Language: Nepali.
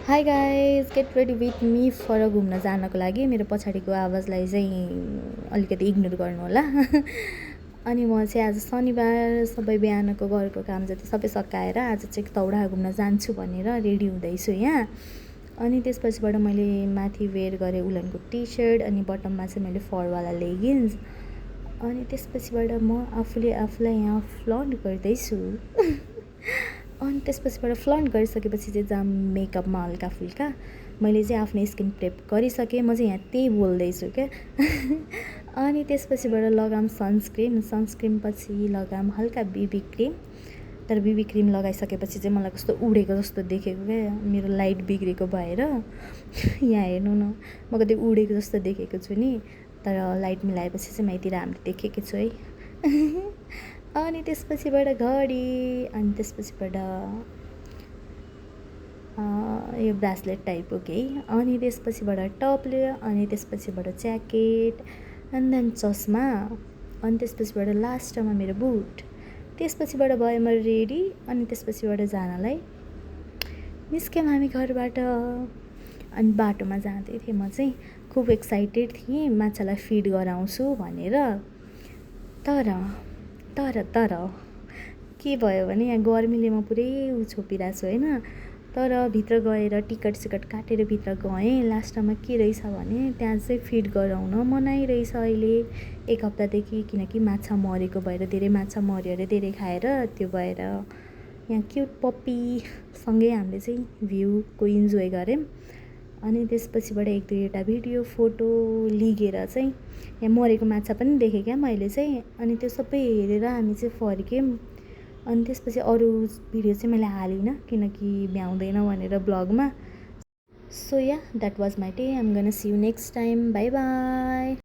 High guys, get ready with me for घुम्न जानको लागि। मेरो पछाडिको आवाजलाई चाहिँ अलिकति इग्नोर गर्नु होला। अनि म चाहिँ आज शनिबार सबै बिहानको घरको काम जति सबै सकाएर आज चाहिँ तौडा घुम्न जान्छु भनेर रेडी हुँदैछु यहाँ। अनि त्यसपछिबाट मैले माथि वेयर गरेँ उलनको टी सर्ट अनि बटममा चाहिँ मैले फरवाला लेगिन्स। अनि त्यसपछिबाट म आफूले आफूलाई यहाँ फ्लन्ट गर्दैछु। अनि त्यसपछिबाट फ्लन्ट गरिसकेपछि चाहिँ जाम मेकअपमा हल्का फुल्का मैले चाहिँ आफ्नो स्किन प्रेप गरिसकेँ। म चाहिँ यहाँ त्यही बोल्दैछु क्या। अनि त्यसपछिबाट लगाम सनस्क्रिन पछि लगाम हल्का बिबी क्रिम। तर बिबी क्रिम लगाइसकेपछि चाहिँ मलाई कस्तो उडेको जस्तो देखेको क्या, मेरो लाइट बिग्रेको भएर। यहाँ हेर्नु न, म कति उडेको जस्तो देखेको छु नि, तर लाइट मिलाएपछि चाहिँ म यति राम्रो देखेको छु है। अनि त्यसपछिबाट घडी, अनि त्यसपछिबाट यो ब्रासलेट टाइपको केही, अनि त्यसपछिबाट टप लियो, अनि त्यसपछिबाट ज्याकेट, एन्ड देन चस्मा, अनि त्यसपछिबाट लास्टमा मेरो बुट। त्यसपछिबाट भयो म रेडी। अनि त्यसपछिबाट जानलाई निस्क्यौँ हामी घरबाट। अनि बाटोमा जाँदै थिएँ, म चाहिँ खुब एक्साइटेड थिएँ माछालाई फिड गराउँछु भनेर। तर के भयो भने यहाँ गर्मीले म पुरै छोपिरहेको छु होइन। तर भित्र गएर टिकट सिकट काटेर भित्र गएँ। लास्टमा के रहेछ भने त्यहाँ चाहिँ फिड गराउन मनाइ रहेछ अहिले 1 हप्तादेखि, किनकि माछा मरेको भएर, धेरै माछा मऱ्यो अरे धेरै खाएर, त्यो भएर यहाँ क्युट पप्पीसँगै हामीले चाहिँ भ्यूको इन्जोय गऱ्यौँ। अनि त्यसपछिबाट 1-2वटा भिडियो फोटो लिगेर चाहिँ यहाँ मरेको माछा पनि देखेँ क्या मैले चाहिँ। अनि त्यो सबै हेरेर हामी चाहिँ फर्क्यौँ। अनि त्यसपछि अरू भिडियो चाहिँ मैले हालिनँ किनकि भ्याउँदैन भनेर ब्लगमा। So ya that was my day. I am gonna see you next time. Bye by.